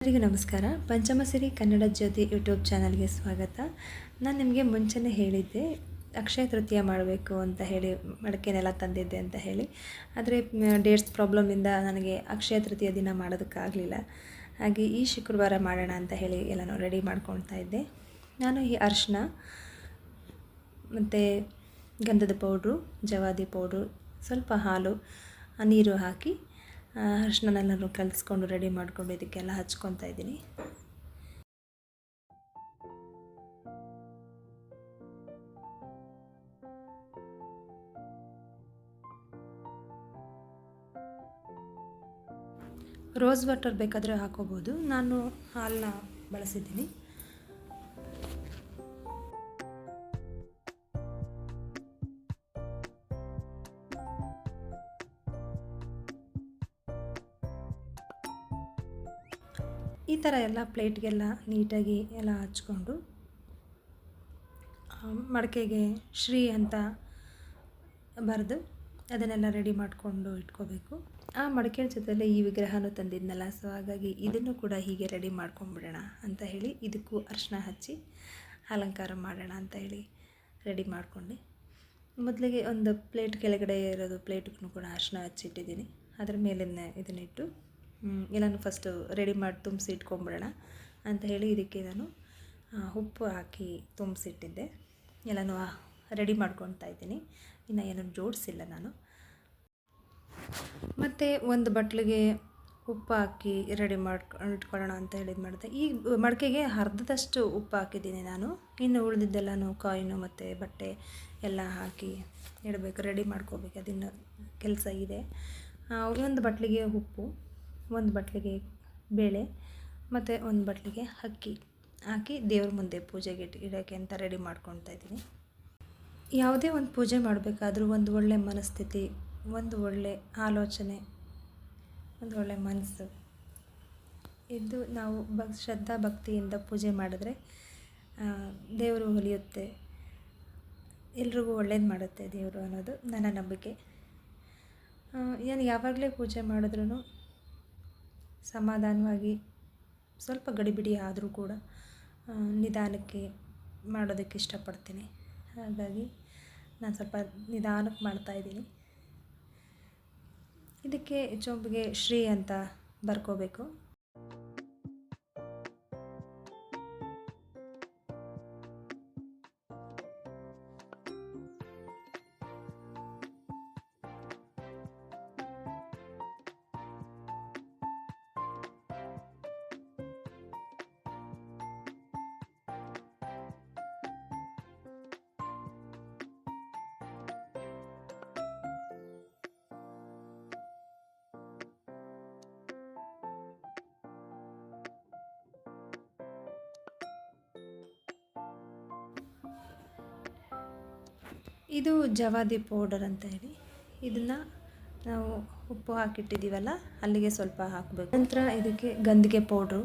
ಎಲ್ಲರಿಗೂ ನಮಸ್ಕಾರ. ಪಂಚಮಸಿರಿ ಕನ್ನಡ ಜ್ಯೋತಿ ಯೂಟ್ಯೂಬ್ ಚಾನಲ್ಗೆ ಸ್ವಾಗತ. ನಾನು ನಿಮಗೆ ಮುಂಚೆನೇ ಹೇಳಿದ್ದೆ ಅಕ್ಷಯ ತೃತೀಯ ಮಾಡಬೇಕು ಅಂತ ಹೇಳಿ, ಮಡಕೆನೆಲ್ಲ ತಂದಿದ್ದೆ ಅಂತ ಹೇಳಿ. ಆದರೆ ಡೇಟ್ಸ್ ಪ್ರಾಬ್ಲಮಿಂದ ನನಗೆ ಅಕ್ಷಯ ತೃತೀಯ ದಿನ ಮಾಡೋದಕ್ಕಾಗಲಿಲ್ಲ. ಹಾಗೆ ಈ ಶುಕ್ರವಾರ ಮಾಡೋಣ ಅಂತ ಹೇಳಿ ಎಲ್ಲನೂ ರೆಡಿ ಮಾಡ್ಕೊಳ್ತಾ ಇದ್ದೆ. ನಾನು ಈ ಅರಿಶಿನ ಮತ್ತು ಗಂಧದ ಪೌಡ್ರು, ಜವಾದಿ ಪೌಡ್ರು, ಸ್ವಲ್ಪ ಹಾಲು, ನೀರು ಹಾಕಿ ಅರಿಶಿನನೆಲ್ಲನೂ ಕಲಿಸ್ಕೊಂಡು ರೆಡಿ ಮಾಡಿಕೊಂಡು ಇದಕ್ಕೆಲ್ಲ ಹಚ್ಕೊತಾ ಇದ್ದೀನಿ. ರೋಸ್ ವಾಟರ್ ಬೇಕಾದರೆ ಹಾಕೋಬೋದು, ನಾನು ಹಾಲನ್ನ ಬಳಸಿದ್ದೀನಿ. ಈ ಥರ ಎಲ್ಲ ಪ್ಲೇಟ್ಗೆಲ್ಲ ನೀಟಾಗಿ ಎಲ್ಲ ಹಚ್ಕೊಂಡು ಮಡಕೆಗೆ ಶ್ರೀ ಅಂತ ಬರೆದು ಅದನ್ನೆಲ್ಲ ರೆಡಿ ಮಾಡಿಕೊಂಡು ಇಟ್ಕೋಬೇಕು. ಆ ಮಡಕೆ ಜೊತೆಲೆ ಈ ವಿಗ್ರಹನೂ ತಂದಿದ್ನಲ್ಲ, ಸೊ ಹಾಗಾಗಿ ಇದನ್ನು ಕೂಡ ಹೀಗೆ ರೆಡಿ ಮಾಡ್ಕೊಂಡ್ಬಿಡೋಣ ಅಂತ ಹೇಳಿ ಇದಕ್ಕೂ ಅರಿಶಿನ ಹಚ್ಚಿ ಅಲಂಕಾರ ಮಾಡೋಣ ಅಂತ ಹೇಳಿ ರೆಡಿ ಮಾಡಿಕೊಂಡೆ. ಮೊದಲಿಗೆ ಒಂದು ಪ್ಲೇಟ್ ಕೆಳಗಡೆ ಇರೋದು ಪ್ಲೇಟ್ಗೂ ಕೂಡ ಅರಿಶಿನ ಹಚ್ಚಿಟ್ಟಿದ್ದೀನಿ. ಅದರ ಮೇಲಿನ ಇದನ್ನಿಟ್ಟು ಎಲ್ಲನೂ ಫಸ್ಟು ರೆಡಿ ಮಾಡಿ ತುಂಬಿಸಿ ಇಟ್ಕೊಂಬಿಡೋಣ ಅಂತ ಹೇಳಿ ಇದಕ್ಕೆ ನಾನು ಉಪ್ಪು ಹಾಕಿ ತುಂಬಿಸಿಟ್ಟಿದ್ದೆ. ಎಲ್ಲನೂ ರೆಡಿ ಮಾಡ್ಕೊತಾ ಇದ್ದೀನಿ. ಇನ್ನು ಏನೂ ಜೋಡಿಸಿಲ್ಲ ನಾನು. ಮತ್ತು ಒಂದು ಬಟ್ಲಿಗೆ ಉಪ್ಪು ಹಾಕಿ ರೆಡಿ ಇಟ್ಕೊಳ್ಳೋಣ ಅಂತ ಹೇಳಿದ್ದು ಮಾಡಿದೆ. ಈ ಮಡಕೆಗೆ ಅರ್ಧದಷ್ಟು ಉಪ್ಪು ಹಾಕಿದ್ದೀನಿ ನಾನು. ಇನ್ನು ಉಳಿದಿದ್ದೆಲ್ಲನೂ ಕಾಯಿನು ಮತ್ತು ಬಟ್ಟೆ ಎಲ್ಲ ಹಾಕಿ ಇಡಬೇಕು, ರೆಡಿ ಮಾಡ್ಕೋಬೇಕು. ಅದಿನ್ನು ಕೆಲಸ ಇದೆ. ಒಂದು ಬಟ್ಲಿಗೆ ಉಪ್ಪು, ಒಂದು ಬಟ್ಲಿಗೆ ಬೇಳೆ ಮತ್ತು ಒಂದು ಬಟ್ಲಿಗೆ ಅಕ್ಕಿ ಹಾಕಿ ದೇವ್ರ ಮುಂದೆ ಪೂಜೆಗೆ ಇಡೋಕ್ಕೆ ಅಂತ ರೆಡಿ ಮಾಡ್ಕೊತಾ ಇದ್ದೀನಿ. ಯಾವುದೇ ಒಂದು ಪೂಜೆ ಮಾಡಬೇಕಾದ್ರೂ ಒಂದು ಒಳ್ಳೆ ಮನಸ್ಥಿತಿ, ಒಂದು ಒಳ್ಳೆ ಆಲೋಚನೆ, ಒಂದು ಒಳ್ಳೆ ಮನಸ್ಸು ಇದ್ದು ನಾವು ಶ್ರದ್ಧಾ ಭಕ್ತಿಯಿಂದ ಪೂಜೆ ಮಾಡಿದ್ರೆ ದೇವರು ಒಲಿಯುತ್ತೆ, ಎಲ್ರಿಗೂ ಒಳ್ಳೇದು ಮಾಡುತ್ತೆ ದೇವರು ಅನ್ನೋದು ನನ್ನ ನಂಬಿಕೆ. ನಾನು ಯಾವಾಗಲೇ ಪೂಜೆ ಮಾಡಿದ್ರೂ ಸಮಾಧಾನವಾಗಿ, ಸ್ವಲ್ಪ ಗಡಿಬಿಡಿ ಆದರೂ ಕೂಡ ನಿಧಾನಕ್ಕೆ ಮಾಡೋದಕ್ಕೆ ಇಷ್ಟಪಡ್ತೀನಿ. ಹಾಗಾಗಿ ನಾನು ಸ್ವಲ್ಪ ನಿಧಾನಕ್ಕೆ ಮಾಡ್ತಾಯಿದ್ದೀನಿ. ಇದಕ್ಕೆ ಚೊಂಬಿಗೆ ಶ್ರೀ ಅಂತ ಬರ್ಕೋಬೇಕು. ಇದು ಜವಾದಿ ಪೌಡರ್ ಅಂತ ಹೇಳಿ, ಇದನ್ನು ನಾವು ಉಪ್ಪು ಹಾಕಿಟ್ಟಿದ್ದೀವಲ್ಲ ಅಲ್ಲಿಗೆ ಸ್ವಲ್ಪ ಹಾಕಬೇಕು. ನಂತರ ಇದಕ್ಕೆ ಗಂಧಿಗೆ ಪೌಡ್ರು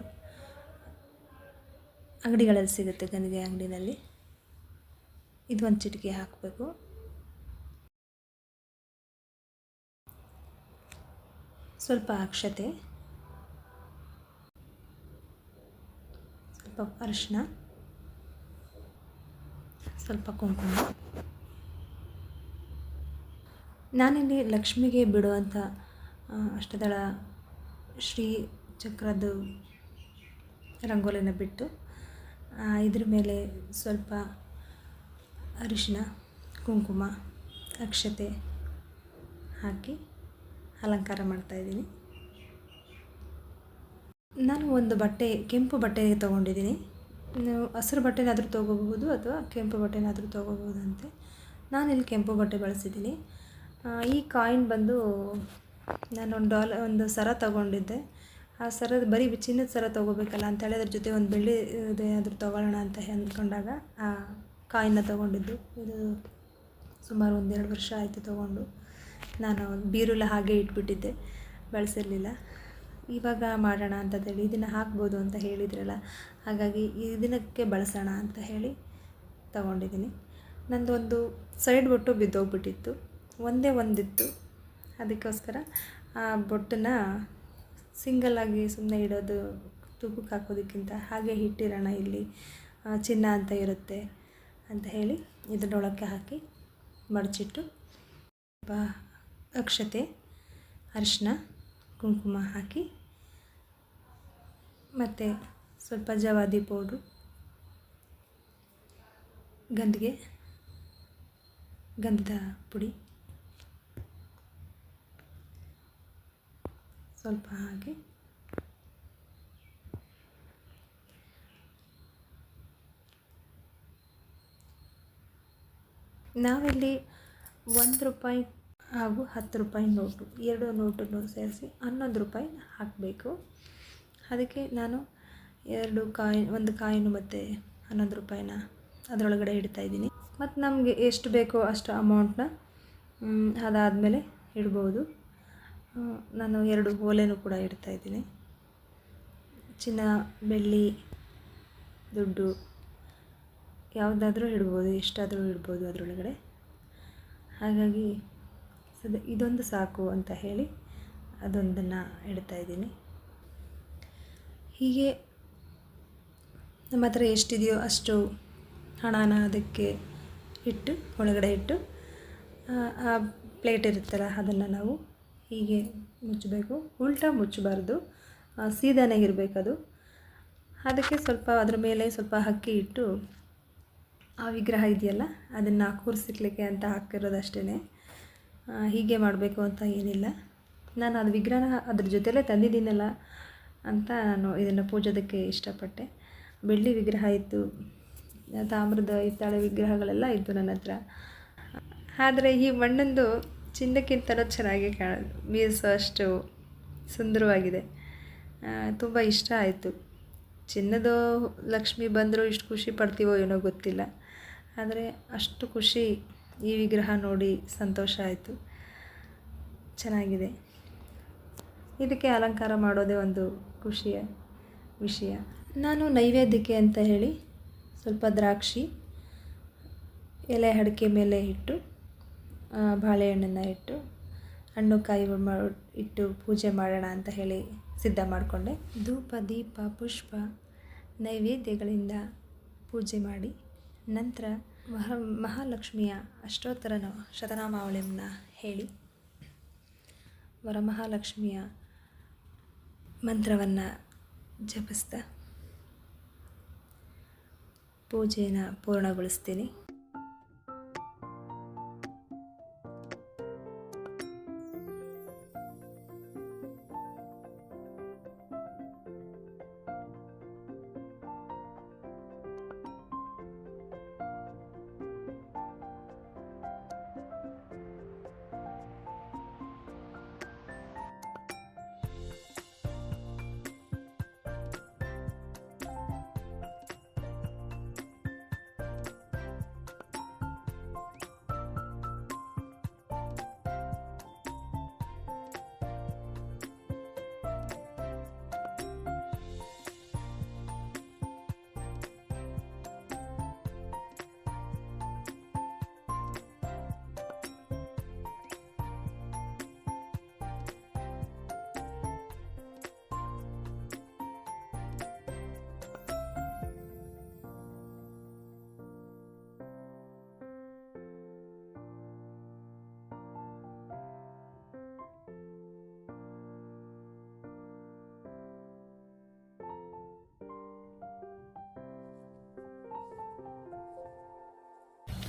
ಅಂಗಡಿಗಳಲ್ಲಿ ಸಿಗುತ್ತೆ, ಗಂಧಿಗೆ ಅಂಗಡಿನಲ್ಲಿ. ಇದು ಒಂದು ಚಿಟಿಕೆ ಹಾಕಬೇಕು. ಸ್ವಲ್ಪ ಅಕ್ಷತೆ, ಸ್ವಲ್ಪ ಅರಿಶಿನ, ಸ್ವಲ್ಪ ಕುಂಕುಮ. ನಾನಿಲ್ಲಿ ಲಕ್ಷ್ಮಿಗೆ ಬಿಡುವಂಥ ಅಷ್ಟದಳ ಶ್ರೀ ಚಕ್ರದ್ದು ರಂಗೋಲಿನ ಬಿಟ್ಟು ಇದ್ರ ಮೇಲೆ ಸ್ವಲ್ಪ ಅರಿಶಿನ, ಕುಂಕುಮ, ಅಕ್ಷತೆ ಹಾಕಿ ಅಲಂಕಾರ ಮಾಡ್ತಾಯಿದ್ದೀನಿ. ನಾನು ಒಂದು ಬಟ್ಟೆ, ಕೆಂಪು ಬಟ್ಟೆ ತೊಗೊಂಡಿದ್ದೀನಿ. ಹಸಿರು ಬಟ್ಟೆನಾದರೂ ತೊಗೋಬಹುದು ಅಥವಾ ಕೆಂಪು ಬಟ್ಟೆನಾದರೂ ತೊಗೋಬಹುದಂತೆ. ನಾನಿಲ್ಲಿ ಕೆಂಪು ಬಟ್ಟೆ ಬಳಸಿದ್ದೀನಿ. ಈ ಕಾಯಿನ್ ಬಂದು ನಾನು ಒಂದು ಸರ ತೊಗೊಂಡಿದ್ದೆ. ಆ ಸರದ ಬರೀ ಚಿನ್ನದ ಸರ ತೊಗೋಬೇಕಲ್ಲ ಅಂತೇಳಿ ಅದ್ರ ಜೊತೆ ಒಂದು ಬೆಳ್ಳಿ ಏನಾದರೂ ತೊಗೊಳ್ಳೋಣ ಅಂತ ಅಂದ್ಕೊಂಡಾಗ ಆ ಕಾಯಿನ್ನ ತೊಗೊಂಡಿದ್ದು. ಇದು ಸುಮಾರು 1-2 ವರ್ಷ ಆಯಿತು ತೊಗೊಂಡು. ನಾನು ಬೀರುಲ್ಲ ಹಾಗೆ ಇಟ್ಬಿಟ್ಟಿದ್ದೆ, ಬಳಸಿರಲಿಲ್ಲ. ಇವಾಗ ಮಾಡೋಣ ಅಂತಂದೇಳಿ ಇದನ್ನು ಹಾಕ್ಬೋದು ಅಂತ ಹೇಳಿದ್ರಲ್ಲ, ಹಾಗಾಗಿ ಈ ದಿನಕ್ಕೆ ಬಳಸೋಣ ಅಂತ ಹೇಳಿ ತಗೊಂಡಿದ್ದೀನಿ. ನಂದೊಂದು ಸೈಡ್ ಬೊಟ್ಟು ಬಿದ್ದೋಗ್ಬಿಟ್ಟಿತ್ತು, ಒಂದೇ ಒಂದಿತ್ತು. ಅದಕ್ಕೋಸ್ಕರ ಆ ಬೊಟ್ಟನ್ನು ಸಿಂಗಲ್ಲಾಗಿ ಸುಮ್ಮನೆ ಇಡೋದು ತೂಕಕ್ಕೆ ಹಾಕೋದಕ್ಕಿಂತ ಹಾಗೆ ಇಟ್ಟಿರೋಣ, ಇಲ್ಲಿ ಚಿನ್ನ ಅಂತ ಇರುತ್ತೆ ಅಂತ ಹೇಳಿ ಇದರೊಳಕ್ಕೆ ಹಾಕಿ ಮಡಚಿಟ್ಟು ಸ್ವಲ್ಪ ಅಕ್ಷತೆ, ಅರಿಶಿನ, ಕುಂಕುಮ ಹಾಕಿ ಮತ್ತು ಸ್ವಲ್ಪ ಜವಾದಿ ಪೌಡ್ರು, ಗಂಧದ ಪುಡಿ ಸ್ವಲ್ಪ ಹಾಕಿ ನಾವಿಲ್ಲಿ 1 ರೂಪಾಯಿ ಹಾಗೂ 10 ರೂಪಾಯಿ ನೋಟು, 2 ನೋಟನ್ನು ಸೇರಿಸಿ 11 ರೂಪಾಯಿ ಹಾಕಬೇಕು. ಅದಕ್ಕೆ ನಾನು 1 ಕಾಯಿನು ಮತ್ತು 11 ರೂಪಾಯಿನ ಅದರೊಳಗಡೆ ಇಡ್ತಾಯಿದ್ದೀನಿ. ಮತ್ತು ನಮಗೆ ಎಷ್ಟು ಬೇಕೋ ಅಷ್ಟು ಅಮೌಂಟನ್ನ ಅದಾದಮೇಲೆ ಇಡ್ಬೋದು. ನಾನು 2 ಓಲೆನೂ ಕೂಡ ಇಡ್ತಾಯಿದ್ದೀನಿ. ಚಿನ್ನ, ಬೆಳ್ಳಿ, ದುಡ್ಡು ಯಾವುದಾದ್ರೂ ಇಡ್ಬೋದು, ಎಷ್ಟಾದರೂ ಇಡ್ಬೋದು ಅದರೊಳಗಡೆ. ಹಾಗಾಗಿ ಇದೊಂದು ಸಾಕು ಅಂತ ಹೇಳಿ ಅದೊಂದನ್ನು ಇಡ್ತಾಯಿದ್ದೀನಿ. ಹೀಗೆ ನಮ್ಮ ಹತ್ರ ಎಷ್ಟಿದೆಯೋ ಅಷ್ಟು ಹಣನ ಅದಕ್ಕೆ ಇಟ್ಟು ಒಳಗಡೆ ಇಟ್ಟು ಆ ಪ್ಲೇಟ್ ಇರುತ್ತಲ್ಲ ಅದನ್ನು ನಾವು ಹೀಗೆ ಮುಚ್ಚಬೇಕು. ಉಲ್ಟಾ ಮುಚ್ಚಬಾರ್ದು, ಸೀದಾನೇ ಇರಬೇಕದು. ಅದಕ್ಕೆ ಸ್ವಲ್ಪ ಅದರ ಮೇಲೆ ಸ್ವಲ್ಪ ಅಕ್ಕಿ ಇಟ್ಟು ಆ ವಿಗ್ರಹ ಇದೆಯಲ್ಲ ಅದನ್ನು ಕೂರಿಸಿಕ್ಲಿಕ್ಕೆ ಅಂತ ಹಾಕಿರೋದಷ್ಟೇ. ಹೀಗೆ ಮಾಡಬೇಕು ಅಂತ ಏನಿಲ್ಲ. ನಾನು ಅದು ವಿಗ್ರಹನ ಅದ್ರ ಜೊತೆಲೇ ತಂದಿದ್ದೀನಲ್ಲ ಅಂತ ನಾನು ಇದನ್ನು ಪೂಜೋದಕ್ಕೆ ಇಷ್ಟಪಟ್ಟೆ. ಬೆಳ್ಳಿ ವಿಗ್ರಹ ಇತ್ತು, ತಾಮ್ರದ ಹಿತ್ತಾಳೆ ವಿಗ್ರಹಗಳೆಲ್ಲ ಇತ್ತು ನನ್ನ ಹತ್ರ. ಆದರೆ ಈ ಮಣ್ಣಂದು ಚಿನ್ನಕ್ಕಿಂತಲೂ ಚೆನ್ನಾಗಿ ಮೀರಿಸೋ ಅಷ್ಟು ಸುಂದರವಾಗಿದೆ. ತುಂಬ ಇಷ್ಟ ಆಯಿತು. ಚಿನ್ನದ ಲಕ್ಷ್ಮಿ ಬಂದರೂ ಇಷ್ಟು ಖುಷಿ ಪಡ್ತೀವೋ ಏನೋ ಗೊತ್ತಿಲ್ಲ, ಆದರೆ ಅಷ್ಟು ಖುಷಿ ಈ ವಿಗ್ರಹ ನೋಡಿ ಸಂತೋಷ ಆಯಿತು. ಚೆನ್ನಾಗಿದೆ. ಇದಕ್ಕೆ ಅಲಂಕಾರ ಮಾಡೋದೇ ಒಂದು ಖುಷಿಯ ವಿಷಯ. ನಾನು ನೈವೇದ್ಯಕ್ಕೆ ಅಂತ ಹೇಳಿ ಸ್ವಲ್ಪ ದ್ರಾಕ್ಷಿ ಎಲೆ ಅಡಿಕೆ ಮೇಲೆ ಇಟ್ಟು, ಬಾಳೆಹಣ್ಣನ್ನು ಇಟ್ಟು, ಹಣ್ಣು ಕಾಯಿ ಇಟ್ಟು ಪೂಜೆ ಮಾಡೋಣ ಅಂತ ಹೇಳಿ ಸಿದ್ಧ ಮಾಡಿಕೊಂಡೆ. ಧೂಪ, ದೀಪ, ಪುಷ್ಪ, ನೈವೇದ್ಯಗಳಿಂದ ಪೂಜೆ ಮಾಡಿ ನಂತರ ಮಹಾಲಕ್ಷ್ಮಿಯ ಅಷ್ಟೋತ್ತರ ಶತನಾಮಾವಳಿಯನ್ನು ಹೇಳಿ ವರಮಹಾಲಕ್ಷ್ಮಿಯ ಮಂತ್ರವನ್ನು ಜಪಿಸ್ತಾ ಪೂಜೆಯನ್ನು ಪೂರ್ಣಗೊಳಿಸ್ತೀನಿ.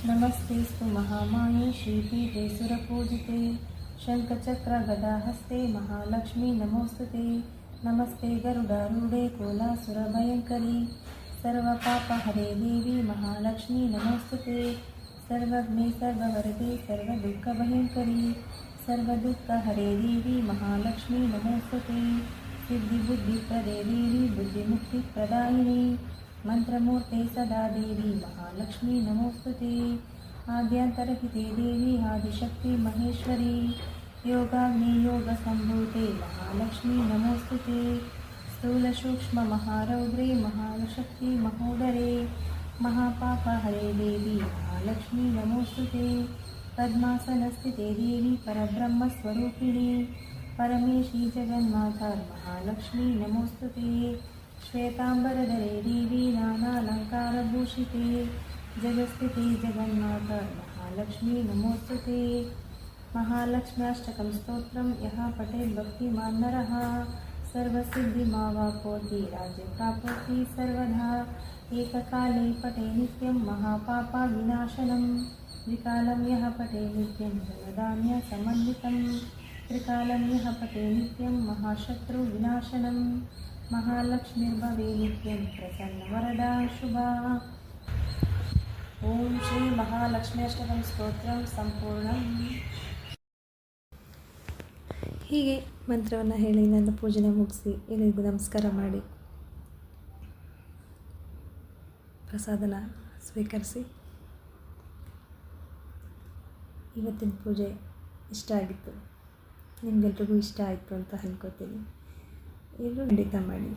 नमस्तेस्तु महामाये श्रीपीठे सुरपूजिते शङ्खचक्रगदाहस्ते महालक्ष्मी नमोस्तुते। नमस्ते गरुडारूढे कोलासुरभयङ्करी सर्वपापहरे देवी महालक्ष्मी नमोस्तुते। सर्वज्ञे सर्ववरदे सर्वदुःखभयङ्करी सर्वदुःखहरे देवी महालक्ष्मी नमोस्तुते। सिद्धिबुद्धिप्रदे देवी बुद्धिमुक्तिप्रदायिनी मंत्रमूर्ते सदा देवी महालक्ष्मी नमोस्तुते। आद्यांतरहिते देवी आदिशक्ति महेश्वरी योगाग्नि योगसंभूते महालक्ष्मी नमोस्तुते। स्थूलसूक्ष्म महारौद्रे महाशक्ति महोदरे महापापहरे देवी महालक्ष्मी नमोस्तुते। पद्मासनस्थिते देवी परब्रह्मस्वरूपिणी परमेशी जगन्माता महालक्ष्मी नमोस्तुते। श्वेताम्बरधरे देवी नानालङ्कारभूषिते जगस्थिते जगन्नाथ महालक्ष्मी नमोस्तुते। महालक्ष्म्याष्टकं स्तोत्रं यः पठेत् भक्तिमान् नरः सर्वसिद्धिमावाप्नोति राज्यं प्राप्नोति सर्वदा। एककाले पठे नित्यं महापापविनाशनं द्विकालं यः पठे नित्यं धनधान्यसमन्वितं त्रिकालं यः पठे नित्यं महाशत्रुविनाशनं महालक्ष्मीर्भवे नित्यं प्रसन्नवरदा शुभा। ಓಂ ಶ್ರೀ ಮಹಾಲಕ್ಷ್ಮ್ಯಾಷ್ಟಕಂ ಸ್ತೋತ್ರಂ ಸಂಪೂರ್ಣಂ. ಹೀಗೆ ಮಂತ್ರವನ್ನು ಹೇಳಿ ನನ್ನ ಪೂಜೆನ ಮುಗಿಸಿ ಎಲ್ಲರಿಗೂ ನಮಸ್ಕಾರ ಮಾಡಿ ಪ್ರಸಾದನ ಸ್ವೀಕರಿಸಿ. ಇವತ್ತಿನ ಪೂಜೆ ಇಷ್ಟ ಆಗಿತ್ತು, ನಿಮಗೆಲ್ರಿಗೂ ಇಷ್ಟ ಆಯಿತು ಅಂತ ಅಂದ್ಕೋತೀನಿ. ಎಲ್ಲರೂ ಖಂಡಿತ ಮಾಡಿ,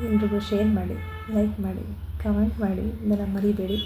ಎಲ್ರಿಗೂ ಶೇರ್ ಮಾಡಿ, ಲೈಕ್ ಮಾಡಿ, ಕಮೆಂಟ್ ಮಾಡಿ, ಇದನ್ನು ಮರಿಬೇಡಿ.